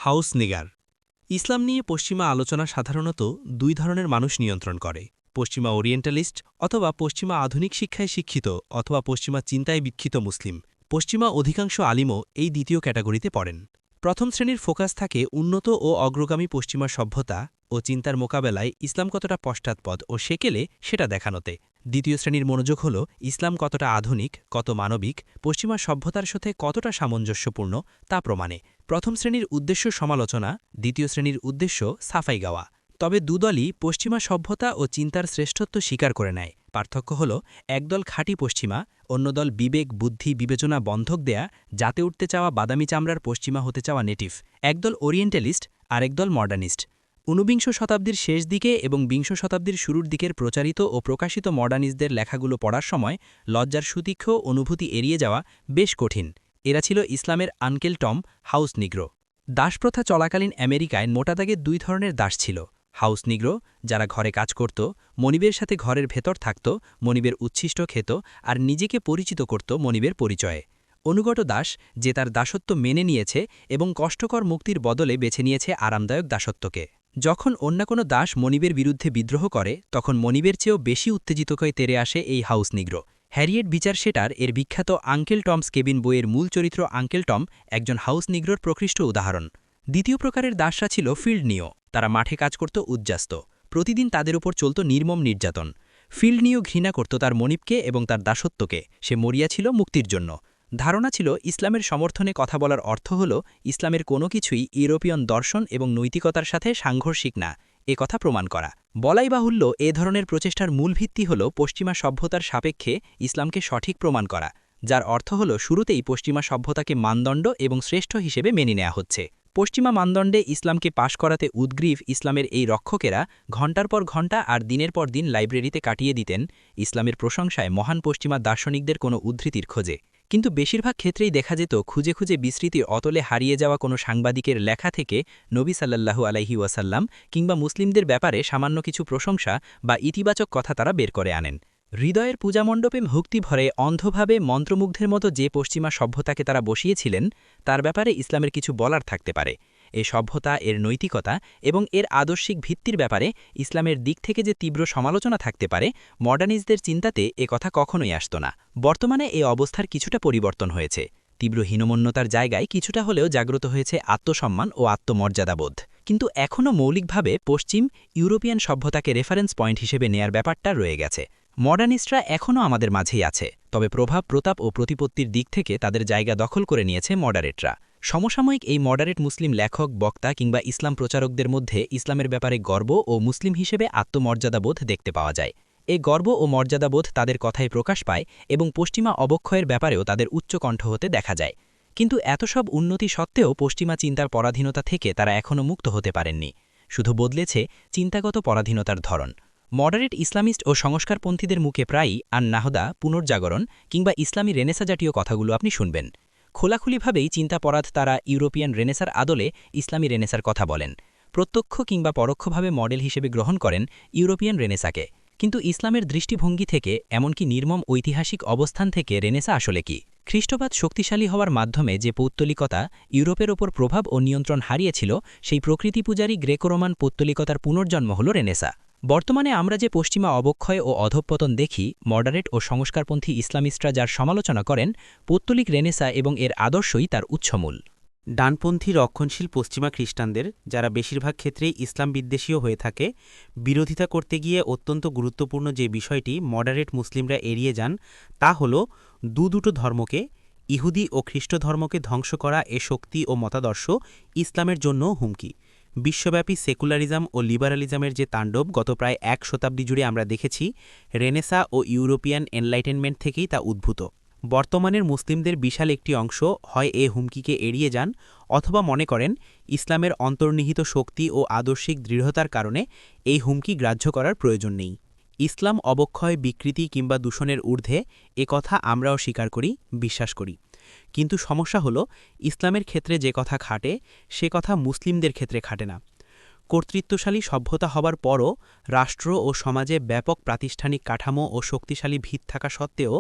House Nigar. ইসলাম নিয়ে পশ্চিমা আলোচনা সাধারণত দুই ধরনের মানুষ নিয়ন্ত্রণ করে: পশ্চিমা ওরিয়েন্টালিস্ট অথবা পশ্চিমা আধুনিক শিক্ষায় শিক্ষিত অথবা পশ্চিমা চিন্তায় বিক্ষিত মুসলিম। পশ্চিমা অধিকাংশ আলিমও এই দ্বিতীয় ক্যাটাগরিতে পড়েন। প্রথম শ্রেণীর ফোকাস থাকে উন্নত ও অগ্রগামী পশ্চিমা সভ্যতা ও চিন্তার মোকাবেলায় ইসলাম কতটা পশ্চাৎপদ ও সেকেলে সেটা দেখানোতে। দ্বিতীয় শ্রেণীর মনোযোগ হল ইসলাম কতটা আধুনিক, কত মানবিক, পশ্চিমা সভ্যতার সাথে কতটা সামঞ্জস্যপূর্ণ তা প্রমাণে। প্রথম শ্রেণীর উদ্দেশ্য সমালোচনা, দ্বিতীয় শ্রেণীর উদ্দেশ্য সাফাই গাওয়া। তবে দুদলই পশ্চিমা সভ্যতা ও চিন্তার শ্রেষ্ঠত্ব স্বীকার করে নেয়। পার্থক্য হল একদল খাঁটি পশ্চিমা, অন্য দল বিবেক বুদ্ধি বিবেচনা বন্ধক দেয়া, যাতে উঠতে চাওয়া বাদামি চামড়ার পশ্চিমা হতে চাওয়া নেটিভ। একদল ওরিয়েন্টালিস্ট, আরেকদল মডার্নিস্ট। ঊনবিংশ শতাব্দীর শেষ দিকে এবং বিংশ শতাব্দীর শুরুর দিকের প্রচারিত ও প্রকাশিত মডার্নিস্টদের লেখাগুলো পড়ার সময় লজ্জার সুতীক্ষ্ণ অনুভূতি এড়িয়ে যাওয়া বেশ কঠিন। এরা ছিল ইসলামের আনকেল টম, হাউস নিগ্রো। দাসপ্রথা চলাকালীন আমেরিকায় মোটাদাগে দুই ধরনের দাস ছিল: হাউস নিগ্রো, যারা ঘরে কাজ করত, মনিবের সাথে ঘরের ভেতর থাকত, মনিবের উচ্ছিষ্ট খেত আর নিজেকে পরিচিত করত মনিবের পরিচয়ে; অনুগত দাস, যে তার দাসত্ব মেনে নিয়েছে এবং কষ্টকর মুক্তির বদলে বেছে নিয়েছে আরামদায়ক দাসত্বকে। যখন অন্য কোনো দাস মনিবের বিরুদ্ধে বিদ্রোহ করে, তখন মনিবের চেয়েও বেশি উত্তেজিত হয়ে তেরে আসে এই হাউস নিগ্রো। হ্যারিয়েট বিচার শেটার এর বিখ্যাত আঙ্কেল টমস কেবিন বইয়ের মূল চরিত্র আঙ্কেল টম একজন হাউস নিগ্রোর প্রকৃষ্ট উদাহরণ। দ্বিতীয় প্রকারের দাসরা ছিল ফিল্ড নিও। তারা মাঠে কাজ করত উজ্জাস্ত, প্রতিদিন তাদের উপর চলত নির্মম নির্যাতন। ফিল্ড নিও ঘৃণা করত তার মনিবকে এবং তার দাসত্বকে, সে মরিয়াছিল মুক্তির জন্য। ধারণা ছিল ইসলামের সমর্থনে কথা বলার অর্থ হল ইসলামের কোনো কিছুই ইউরোপীয়ন দর্শন এবং নৈতিকতার সাথে সাংঘর্ষিক না, এ কথা প্রমাণ করা। বলাই বাহুল্য, এ ধরনের প্রচেষ্টার মূল ভিত্তি হল পশ্চিমা সভ্যতার সাপেক্ষে ইসলামকে সঠিক প্রমাণ করা, যার অর্থ হল শুরুতেই পশ্চিমা সভ্যতাকে মানদণ্ড এবং শ্রেষ্ঠ হিসেবে মেনে নেওয়া হচ্ছে। পশ্চিমা মানদণ্ডে ইসলামকে পাশ করাতে উদ্গ্রীব ইসলামের এই রক্ষকেরা ঘণ্টার পর ঘণ্টা আর দিনের পর দিন লাইব্রেরিতে কাটিয়ে দিতেন ইসলামের প্রশংসায় মহান পশ্চিমা দার্শনিকদের কোনো উদ্ধৃতির খোঁজে। কিন্তু বেশিরভাগ ক্ষেত্রেই দেখা যেত খুঁজে খুঁজে বিস্মৃতির অতলে হারিয়ে যাওয়া কোনো সাংবাদিকের লেখা থেকে নবী সাল্লাল্লাহু আলাইহি ওয়াসাল্লাম কিংবা মুসলিমদের ব্যাপারে সামান্য কিছু প্রশংসা বা ইতিবাচক কথা তারা বের করে আনেন। হৃদয়ের পূজামণ্ডপে ভক্তি ভরে অন্ধভাবে মন্ত্রমুগ্ধের মতো যে পশ্চিমা সভ্যতাকে তারা বসিয়েছিলেন, তার ব্যাপারে ইসলামের কিছু বলার থাকতে পারে। এ সভ্যতা, এর নৈতিকতা এবং এর আদর্শিক ভিত্তির ব্যাপারে ইসলামের দিক থেকে যে তীব্র সমালোচনা থাকতে পারে, মডার্নিস্টদের চিন্তাতে এ কথা কখনোই আসত না। বর্তমানে এ অবস্থার কিছুটা পরিবর্তন হয়েছে। তীব্র হীনমন্যতার জায়গায় কিছুটা হলেও জাগ্রত হয়েছে আত্মসম্মান ও আত্মমর্যাদাবোধ। কিন্তু এখনও মৌলিকভাবে পশ্চিম ইউরোপিয়ান সভ্যতাকে রেফারেন্স পয়েন্ট হিসেবে নেয়ার ব্যাপারটা রয়ে গেছে। মডার্নিস্টরা এখনও আমাদের মাঝেই আছে, তবে প্রভাব প্রতাপ ও প্রতিপত্তির দিক থেকে তাদের জায়গা দখল করে নিয়েছে মডারেটরা। সমসাময়িক এই মডারেট মুসলিম লেখক, বক্তা কিংবা ইসলাম প্রচারকদের মধ্যে ইসলামের ব্যাপারে গর্ব ও মুসলিম হিসেবে আত্মমর্যাদাবোধ দেখতে পাওয়া যায়। এই গর্ব ও মর্যাদাবোধ তাদের কথায় প্রকাশ পায় এবং পশ্চিমা অবক্ষয়ের ব্যাপারেও তাদের উচ্চকণ্ঠ হতে দেখা যায়। কিন্তু এত সব উন্নতি সত্ত্বেও পশ্চিমা চিন্তার পরাধীনতা থেকে তারা এখনও মুক্ত হতে পারেননি। শুধু বদলেছে চিন্তাগত পরাধীনতার ধরন। মডারেট ইসলামিস্ট ও সংস্কারপন্থীদের মুখে প্রায়ই নাহদা, পুনর্জাগরণ কিংবা ইসলামী রেনেসা জাতীয় কথাগুলো আপনি শুনবেন। খোলাখুলিভাবেই চিন্তাপরাধ তারা ইউরোপিয়ান রেনেসার আদলে ইসলামী রেনেসার কথা বলেন। প্রত্যক্ষ কিংবা পরোক্ষভাবে মডেল হিসেবে গ্রহণ করেন ইউরোপিয়ান রেনেসাকে। কিন্তু ইসলামের দৃষ্টিভঙ্গি থেকে, এমনকি নির্মম ঐতিহাসিক অবস্থান থেকে রেনেসা আসলে কি? খ্রিস্টবাদ শক্তিশালী হওয়ার মাধ্যমে যে পৌত্তলিকতা ইউরোপের ওপর প্রভাব ও নিয়ন্ত্রণ হারিয়েছিল, সেই প্রকৃতিপূজারী গ্রেকো রোমান পৌত্তলিকতার পুনর্জন্ম হল রেনেসা। বর্তমানে আমরা যে পশ্চিমা অবক্ষয় ও অধঃপতন দেখি, মডারেট ও সংস্কারপন্থী ইসলামিস্টরা যার সমালোচনা করেন, পৌত্তলিক রেনেসা এবং এর আদর্শই তার উৎসমূল। ডানপন্থী রক্ষণশীল পশ্চিমা খ্রিস্টানদের, যারা বেশিরভাগ ক্ষেত্রেই ইসলাম বিদ্বেষীয় হয়ে থাকে, বিরোধিতা করতে গিয়ে অত্যন্ত গুরুত্বপূর্ণ যে বিষয়টি মডারেট মুসলিমরা এড়িয়ে যান, তা হল দুটো ধর্মকে, ইহুদি ও খ্রিস্ট ধর্মকে ধ্বংস করা এ শক্তি ও মতাদর্শ ইসলামের জন্য হুমকি। বিশ্বব্যাপী সেকুলারিজম ও লিবারালিজমের যে তাণ্ডব গত প্রায় ১ শতাব্দী জুড়ে আমরা দেখেছি, রেনেসা ও ইউরোপিয়ান এনলাইটেনমেন্ট থেকেই তা উদ্ভূত। বর্তমানের মুসলিমদের বিশাল একটি অংশ হয় এ হুমকিকে এড়িয়ে যান, অথবা মনে করেন ইসলামের অন্তর্নিহিত শক্তি ও আদর্শিক দৃঢ়তার কারণে এই হুমকি গ্রাহ্য করার প্রয়োজন নেই। ইসলাম অবক্ষয়, বিকৃতি কিংবা দূষণের ঊর্ধ্বে, এ কথা আমরাও স্বীকার করি, বিশ্বাস করি। কিন্তু সমস্যা হল, ইসলামের ক্ষেত্রে যে কথা খাটে, সে কথা মুসলিমদের ক্ষেত্রে খাটে না। কর্তৃত্বশালী সভ্যতা হবার পরও রাষ্ট্র ও সমাজে ব্যাপক প্রাতিষ্ঠানিক কাঠামো ও শক্তিশালী ভিত থাকা সত্ত্বেও,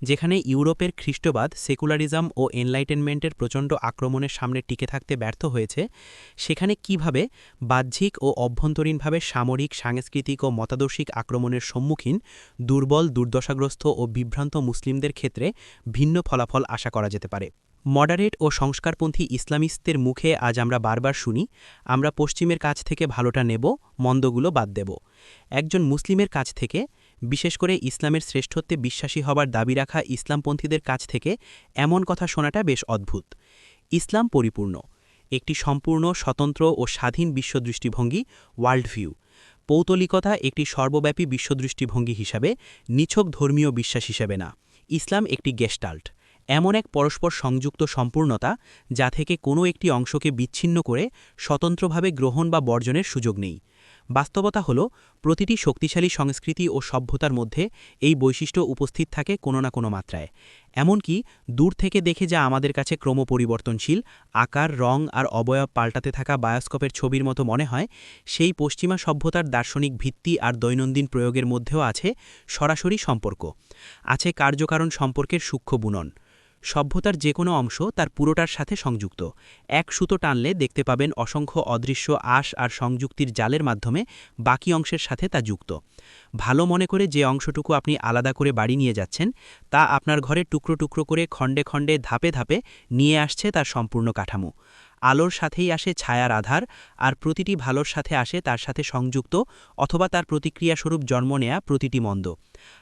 যেখানে ইউরোপের খ্রিস্টবাদ সেকুলারিজম ও এনলাইটেনমেন্টের প্রচণ্ড আক্রমণের সামনে টিকে থাকতে ব্যর্থ হয়েছে, সেখানে কিভাবে বাহ্যিক ও অভ্যন্তরীণভাবে সামরিক, সাংস্কৃতিক ও মতাদর্শিক আক্রমণের সম্মুখীন দুর্বল, দুর্দশাগ্রস্ত ও বিভ্রান্ত মুসলিমদের ক্ষেত্রে ভিন্ন ফলাফল আশা করা যেতে পারে। মডারেট ও সংস্কারপন্থী ইসলামিস্টদের মুখে আজ আমরা বারবার শুনি, আমরা পশ্চিমের কাছ থেকে ভালোটা নেব, মন্দগুলো বাদ দেব। একজন মুসলিমের কাছ থেকে, বিশেষ করে ইসলামের শ্রেষ্ঠত্বে বিশ্বাসী হবার দাবি রাখা ইসলামপন্থীদের কাছ থেকে এমন কথা শোনাটা বেশ অদ্ভুত। ইসলাম পরিপূর্ণ, একটি সম্পূর্ণ, স্বতন্ত্র ও স্বাধীন বিশ্বদৃষ্টিভঙ্গি, ওয়ার্ল্ড ভিউ। পৌতলিকতা একটি সর্বব্যাপী বিশ্বদৃষ্টিভঙ্গি হিসাবে, নিছক ধর্মীয় বিশ্বাস হিসেবে না। ইসলাম একটি গেস্টাল্ট, এমন এক পরস্পর সংযুক্ত সম্পূর্ণতা যা থেকে কোনো একটি অংশকে বিচ্ছিন্ন করে স্বতন্ত্রভাবে গ্রহণ বা বর্জনের সুযোগ নেই। বাস্তবতা হল, প্রতিটি শক্তিশালী সংস্কৃতি ও সভ্যতার মধ্যে এই বৈশিষ্ট্য উপস্থিত থাকে কোনো না কোনো মাত্রায়। এমনকি দূর থেকে দেখে যা আমাদের কাছে ক্রমপরিবর্তনশীল, আকার, রং আর অবয়ব পাল্টাতে থাকা বায়োস্কোপের ছবির মতো মনে হয়, সেই পশ্চিমা সভ্যতার দার্শনিক ভিত্তি আর দৈনন্দিন প্রয়োগের মধ্যেও আছে সরাসরি সম্পর্ক, আছে কার্যকারণ সম্পর্কের সূক্ষ্ম বুনন। সভ্যতার যে কোনো অংশ তার পুরোটার সাথে সংযুক্ত। এক সুতো টানলে দেখতে পাবেন অসংখ্য অদৃশ্য আঁশ আর সংযুক্তির জালের মাধ্যমে বাকি অংশের সাথে তা যুক্ত। ভালো মনে করে যে অংশটুকু আপনি আলাদা করে বাড়ি নিয়ে যাচ্ছেন, তা আপনার ঘরে টুকরো টুকরো করে, খণ্ডে খণ্ডে, ধাপে ধাপে নিয়ে আসছে তার সম্পূর্ণ কাঠামো। আলোর সাথেই আসে ছায়ার আধার, আর প্রতিটি ভালোর সাথে আসে তার সাথে সংযুক্ত অথবা তার প্রতিক্রিয়াস্বরূপ জন্ম নেয়া প্রতিটি মন্দ।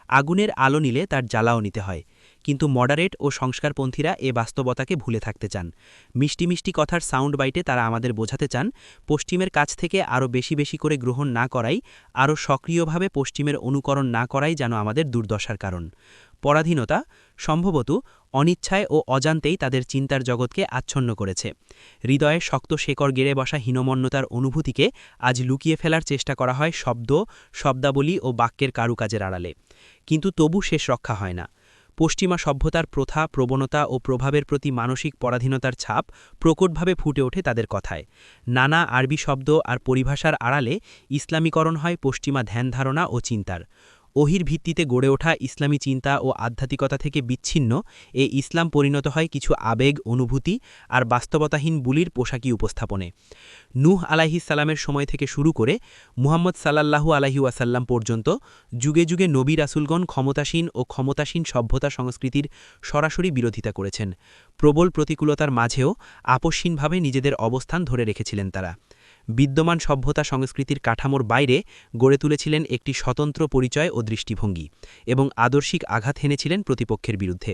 আগুনের আলো নিলে তার জ্বালাও নিতে হয়। কিন্তু মডারেট ও সংস্কারপন্থীরা এ বাস্তবতাকে ভুলে থাকতে চান। মিষ্টি মিষ্টি কথার সাউন্ড বাইটে তারা আমাদের বোঝাতে চান, পশ্চিমের কাছ থেকে আরও বেশি বেশি করে গ্রহণ না করাই, আরও সক্রিয়ভাবে পশ্চিমের অনুকরণ না করাই যেন আমাদের দুর্দশার কারণ। পরাধীনতা সম্ভবত অনিচ্ছায় ও অজান্তেই তাদের চিন্তার জগৎকে আচ্ছন্ন করেছে। হৃদয়ে শক্ত শেকড় গেড়ে বসা হীনমন্যতার অনুভূতিকে আজ লুকিয়ে ফেলার চেষ্টা করা হয় শব্দ, শব্দাবলী ও বাক্যের কারুকাজের আড়ালে। কিন্তু তবু শেষ রক্ষা হয় না। পশ্চিমা সভ্যতার প্রথা, প্রবণতা ও প্রভাবের প্রতি মানসিক পরাধীনতার ছাপ প্রকটভাবে ফুটে ওঠে তাদের কথায়। নানা আরবি শব্দ আর পরিভাষার আড়ালে ইসলামীকরণ হয় পশ্চিমা ধ্যানধারণা ও চিন্তার। ওহির ভিত্তিতে গড়ে ওঠা ইসলামী চিন্তা ও আধ্যাত্মিকতা থেকে বিচ্ছিন্ন এ ইসলাম পরিণত হয় কিছু আবেগ, অনুভূতি আর বাস্তবতাহীন বুলির পোশাকি উপস্থাপনে। নূহ আলাইহিসসালামের সময় থেকে শুরু করে মুহাম্মদ সাল্লাল্লাহু আলাইহি ওয়াসাল্লাম পর্যন্ত যুগে যুগে নবী রাসূলগণ ক্ষমতাসীন সভ্যতা সংস্কৃতির সরাসরি বিরোধিতা করেছেন। প্রবল প্রতিকূলতার মাঝেও আপসহীনভাবে নিজেদের অবস্থান ধরে রেখেছিলেন তারা। বিদ্যমান সভ্যতা সংস্কৃতির কাঠামোর বাইরে গড়ে তুলেছিলেন একটি স্বতন্ত্র পরিচয় ও দৃষ্টিভঙ্গি, এবং আদর্শিক আঘাত হেনেছিলেন প্রতিপক্ষের বিরুদ্ধে।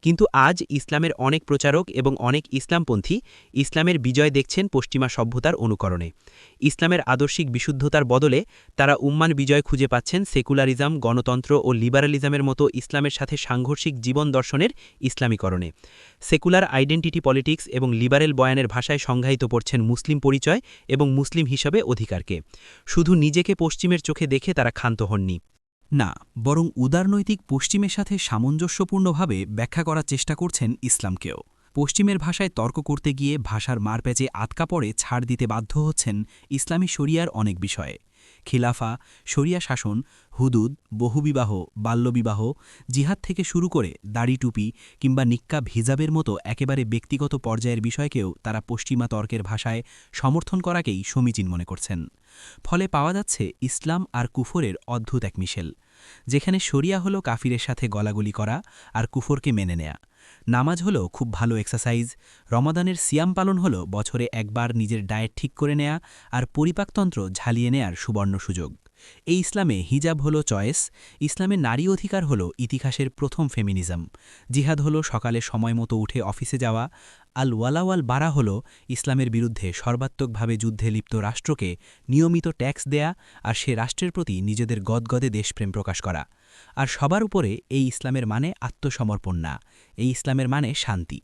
কিন্তু আজ ইসলামের অনেক প্রচারক এবং অনেক ইসলামপন্থী ইসলামের বিজয় দেখছেন পশ্চিমা সভ্যতার অনুকরণে। ইসলামের আদর্শিক বিশুদ্ধতার বদলে তারা উম্মান বিজয় খুঁজে পাচ্ছেন সেকুলারিজম, গণতন্ত্র ও লিবারালিজমের মতো ইসলামের সাথে সাংঘর্ষিক জীবন দর্শনের ইসলামীকরণে। সেকুলার আইডেন্টিটি পলিটিক্স এবং লিবারেল বয়ানের ভাষায় সংজ্ঞায়িত করছেন মুসলিম পরিচয় এবং মুসলিম হিসাবে অধিকারকে। শুধু নিজেকে পশ্চিমের চোখে দেখে তারা ক্ষান্ত হননি। না, বরং উদারনৈতিক পশ্চিমের সাথে সামঞ্জস্যপূর্ণভাবে ব্যাখ্যা করার চেষ্টা করছেন ইসলামকেও। পশ্চিমের ভাষায় তর্ক করতে গিয়ে ভাষার মারপ্যাচে আটকা পড়ে ছাড় দিতে বাধ্য হচ্ছেন ইসলামী শরিয়ার অনেক বিষয়ে। খিলাফা, শরিয়া শাসন, হুদুদ, বহুবিবাহ, বাল্যবিবাহ, জিহাদ থেকে শুরু করে দাড়ি টুপি কিংবা নিক্কাব হিজাবের মতো একেবারে ব্যক্তিগত পর্যায়ের বিষয়কেও তারা পশ্চিমা তর্কের ভাষায় সমর্থন করাকেই সমীচীন মনে করছেন। ফলে পাওয়া যাচ্ছে ইসলাম আর কুফরের অদ্ভুত এক মিশেল, যেখানে শরিয়া হলো কাফিরের সাথে গলাগলি করা আর কুফরকে মেনে নেয়া। নামাজ হলো খুব ভালো এক্সারসাইজ, রমাদানের সিয়াম পালন হলো বছরে একবার নিজের ডায়েট ঠিক করে নেয়া আর পরিপাকতন্ত্র ঝালিয়ে নেয়ার সুবর্ণ সুযোগ। এই ইসলামে হিজাব হলো চয়েস, ইসলামে নারী অধিকার হলো ইতিহাসের প্রথম ফেমিনিজম, জিহাদ হলো সকালে সময় মতো উঠে অফিসে যাওয়া, আল ওয়ালাওয়াল বারা হলো ইসলামের বিরুদ্ধে সর্বাত্মকভাবে যুদ্ধে লিপ্ত রাষ্ট্রকে নিয়মিত ট্যাক্স দেয়া আর সে রাষ্ট্রের প্রতি নিজেদের গদগদে দেশপ্রেম প্রকাশ করা। আর সবার উপরে এই ইসলামের মানে আত্মসমর্পণ না, এই ইসলামের মানে শান্তি।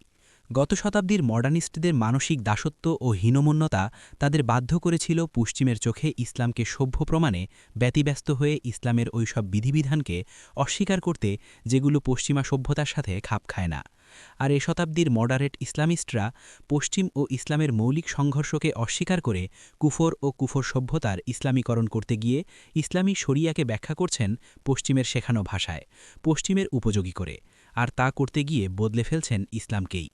গত শতাব্দীর মডার্নিস্টদের মানসিক দাসত্ব ও হীনমন্যতা তাদের বাধ্য করেছিল পশ্চিমের চোখে ইসলামকে সভ্য প্রমাণে ব্যতিব্যস্ত হয়ে ইসলামের ওইসব বিধিবিধানকে অস্বীকার করতে, যেগুলো পশ্চিমা সভ্যতার সাথে খাপ খায় না। আর এ শতাব্দীর মডারেট ইসলামিস্টরা পশ্চিম ও ইসলামের মৌলিক সংঘর্ষকে অস্বীকার করে কুফর ও কুফর সভ্যতার ইসলামীকরণ করতে গিয়ে ইসলামী শরিয়াকে ব্যাখ্যা করছেন পশ্চিমের শেখানো ভাষায়, পশ্চিমের উপযোগী করে, আর তা করতে গিয়ে বদলে ফেলছেন ইসলামকেই।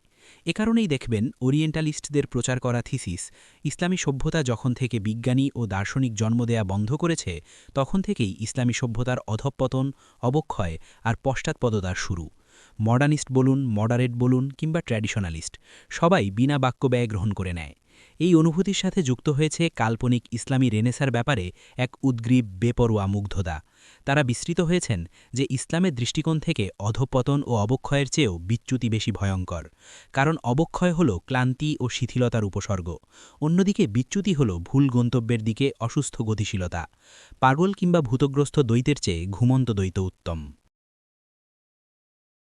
এ কারণেই দেখবেন ওরিয়েন্টালিস্টদের প্রচার করা থিসিস, ইসলামী সভ্যতা যখন থেকে বিজ্ঞানী ও দার্শনিক জন্ম দেয়া বন্ধ করেছে, তখন থেকেই ইসলামী সভ্যতার অধঃপতন, অবক্ষয় আর পশ্চাৎপদতার শুরু। মডার্নিস্ট বলুন, মডারেট বলুন কিংবা ট্র্যাডিশনালিস্ট, সবাই বিনা বাক্য ব্যয় গ্রহণ করে নেয়। এই অনুভূতির সাথে যুক্ত হয়েছে কাল্পনিক ইসলামী রেনেসার ব্যাপারে এক উদ্গ্রীব বেপরোয়া মুগ্ধতা। তারা বিস্মৃত হয়েছেন যে ইসলামের দৃষ্টিকোণ থেকে অধঃপতন ও অবক্ষয়ের চেয়েও বিচ্যুতি বেশি ভয়ঙ্কর, কারণ অবক্ষয় হল ক্লান্তি ও শিথিলতার উপসর্গ, অন্যদিকে বিচ্যুতি হল ভুল গন্তব্যের দিকে অসুস্থ গতিশীলতা। পাগল কিংবা ভূতগ্রস্ত দ্বৈতের চেয়ে ঘুমন্ত দ্বৈত উত্তম।